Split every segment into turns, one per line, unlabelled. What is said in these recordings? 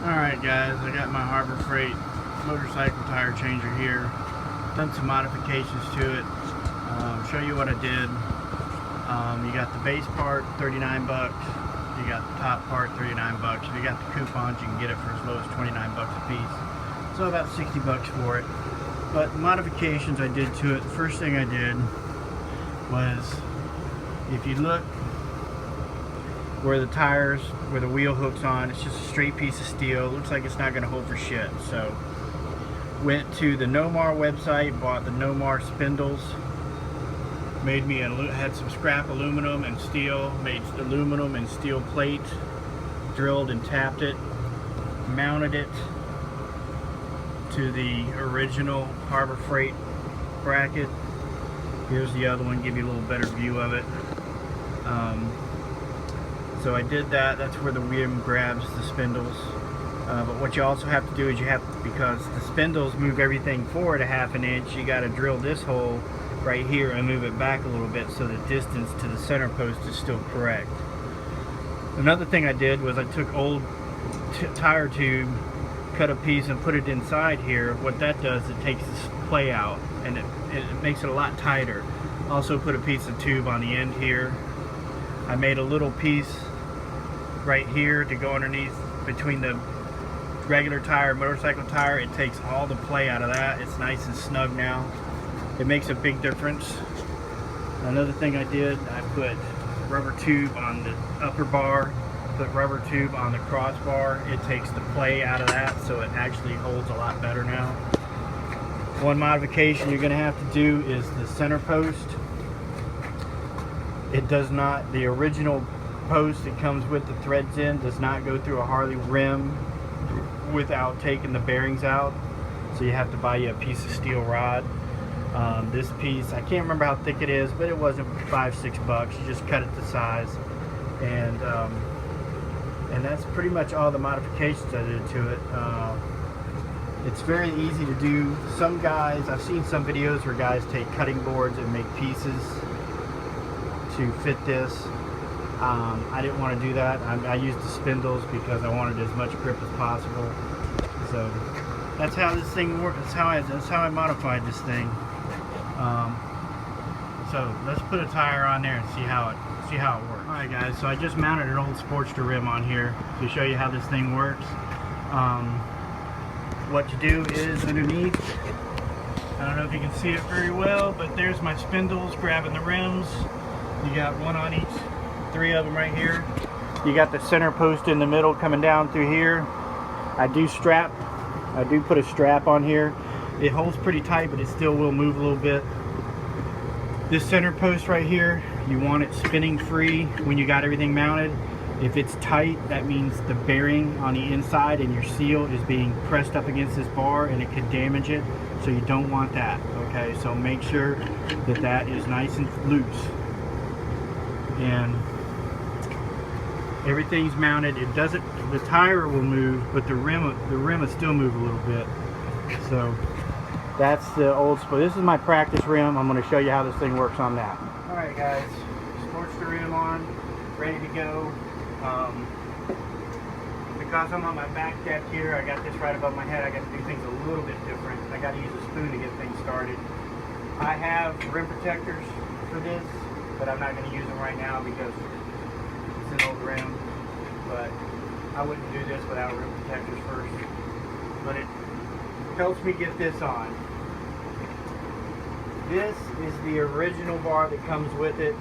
Alright guys, I got my Harbor Freight motorcycle tire changer here. Done some modifications to it. Show you what I did. You got the base part, 39 bucks. You got the top part, 39 bucks. If you got the coupons, you can get it for as low as 29 bucks a piece. So about 60 bucks for it. But modifications I did to it, the first thing I did was, if you look where the tires, where the wheel hooks on, it's just a straight piece of steel. Looks like it's not going to hold for shit. So went to the Nomar website, bought the Nomar spindles, had some scrap aluminum and steel, made aluminum and steel plate, drilled and tapped it, mounted it to the original Harbor Freight bracket. Here's the other one, give you a little better view of it. So I did that. That's where the rim grabs the spindles. But what you also have to do is because the spindles move everything forward a half an inch, you got to drill this hole right here and move it back a little bit so the distance to the center post is still correct. Another thing I did was I took old tire tube, cut a piece and put it inside here. What that does, it takes this play out and it makes it a lot tighter. Also put a piece of tube on the end here. I made a little piece right here to go underneath between the regular tire and motorcycle tire. It takes all the play out of that. It's nice and snug now. It makes a big difference. Another thing I did, I put rubber tube on the upper bar, put rubber tube on the crossbar. It takes the play out of that, so it actually holds a lot better now. One modification you're going to have to do is the center post. It does not, the original post that comes with the threads in does not go through a Harley rim without taking the bearings out. So you have to buy you a piece of steel rod. This piece, I can't remember how thick it is, but it wasn't $5-6 bucks. You just cut it to size. And that's pretty much all the modifications I did to it. It's very easy to do. Some guys, I've seen some videos where guys take cutting boards and make pieces to fit this. I didn't want to do that. I used the spindles because I wanted as much grip as possible. So that's how this thing works. That's how I modified this thing. So let's put a tire on there and see how it works. All right, guys. So I just mounted an old Sportster rim on here to show you how this thing works. What you do is underneath. I don't know if you can see it very well, but there's my spindles grabbing the rims. You got one on each, 3 of them right here. You got the center post in the middle coming down through here. I do put a strap on here. It holds pretty tight, but it still will move a little bit. This center post right here, you want it spinning free when you got everything mounted. If it's tight, that means the bearing on the inside and your seal is being pressed up against this bar and it could damage it. So you don't want that, okay? So make sure that that is nice and loose. And everything's mounted. It doesn't, the tire will move, but the rim will still move a little bit. So that's the old this is my practice rim. I'm going to show you how this thing works on that. All right, guys, Sportster rim on, ready to go. Because I'm on my back deck here, I got this right above my head. I got to do things a little bit different. I got to use a spoon to get things started. I have rim protectors for this, but I'm not going to use them right now because it's an old rim. But I wouldn't do this without rim protectors first. But it helps me get this on. This is the original bar that comes with it.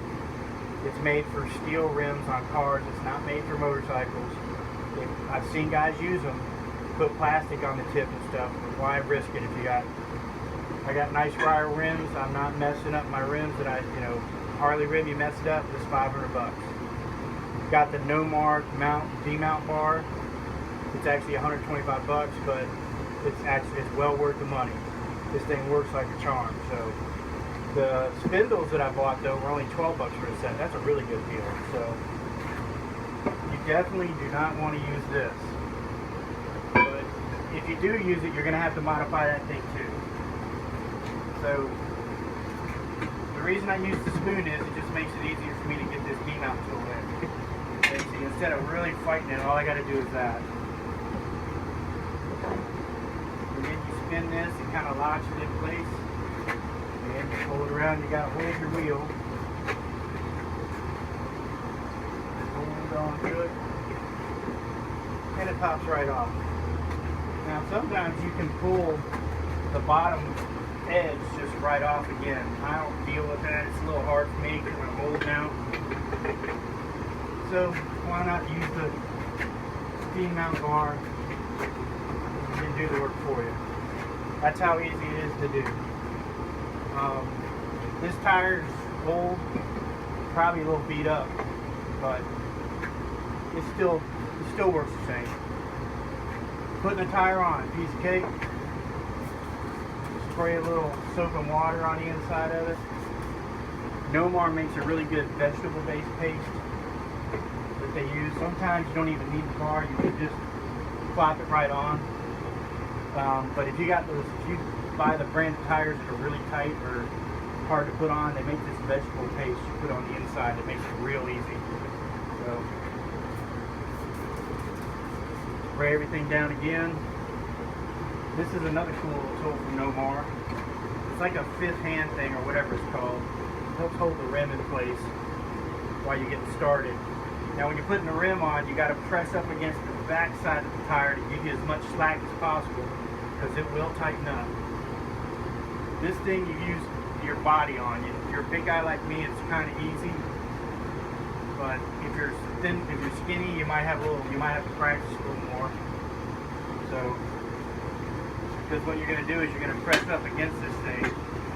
It's made for steel rims on cars. It's not made for motorcycles. I've seen guys use them, put plastic on the tip and stuff. Why risk it if I got nice wire rims. I'm not messing up my rims that Harley rim, you mess it up, it's 500 bucks. Got the Nomar D-mount bar. It's actually 125 bucks, but it's well worth the money. This thing works like a charm. So the spindles that I bought though were only 12 bucks for a set. That's a really good deal. So you definitely do not want to use this. But if you do use it, you're going to have to modify that thing too. So the reason I use the spoon is it just makes it easier for me to get this D-mount tool in. And see, instead of really fighting it, all I got to do is that. kind of locks it in place. And pull it around, you got to hold your wheel. Hold on to it. And it pops right off. Now sometimes you can pull the bottom edge just right off again. I don't deal with that. It's a little hard for me because I'm old now. So why not use the steam mount bar and do the work for you. That's how easy it is to do. This tire's old, probably a little beat up, but it still works the same. Putting the tire on, piece of cake, spray a little soap and water on the inside of it. Nomar makes a really good vegetable-based paste that they use. Sometimes you don't even need the bar, you can just plop it right on. But if you buy the brand of tires that are really tight or hard to put on, they make this vegetable paste you put on the inside that makes it real easy. So spray everything down again. This is another cool little tool from Nomar. It's like a fifth hand thing or whatever it's called. It helps hold the rim in place while you're getting started. Now when you're putting the rim on, you got to press up against the back side of the tire to give you as much slack as possible because it will tighten up. This thing you use your body on. If you're a big guy like me, it's kind of easy. But if you're thin, if you're skinny, you might have to practice a little more. So, because what you're going to do is you're going to press up against this thing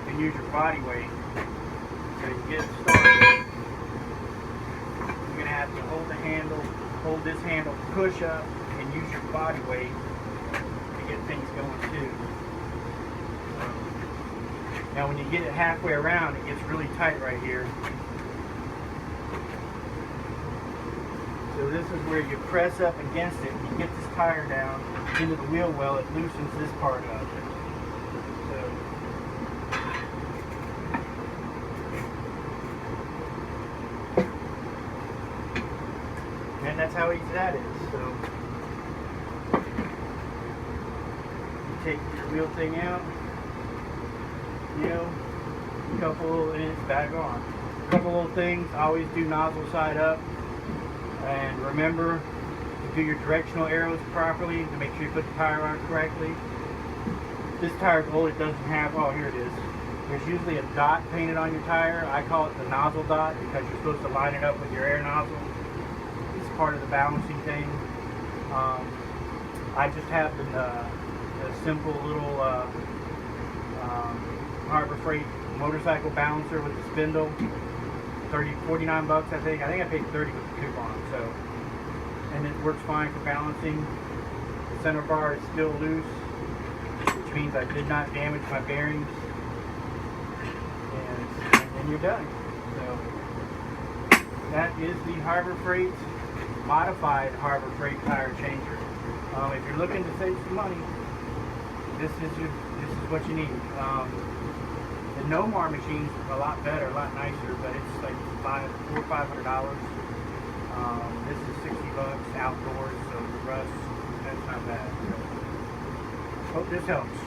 and use your body weight. So you get started. You're going to have to hold this handle, push up, and use your body weight to get things going too. Now when you get it halfway around, it gets really tight right here. So this is where you press up against it, and you get this tire down into the wheel well, it loosens this part up. And that's how easy that is. So you take your wheel thing out, a couple, and it's back on. A couple little things, always do nozzle side up. And remember to do your directional arrows properly to make sure you put the tire on correctly. This tire's old, it doesn't have, oh here it is. There's usually a dot painted on your tire. I call it the nozzle dot because you're supposed to line it up with your air nozzle. It's part of the balancing thing. I just have the simple little Harbor Freight motorcycle balancer with the spindle. 49 bucks I think. I paid 30 with the coupon. So, and it works fine for balancing. The center bar is still loose, which means I did not damage my bearings. And then you're done. So that is the Harbor Freight modified Harbor Freight tire changer. If you're looking to save some money, this is what you need. The Nomar machine's a lot better, a lot nicer, but it's like $400 or $500. This is 60 bucks outdoors, so the rust, that's not bad. So, hope this helps.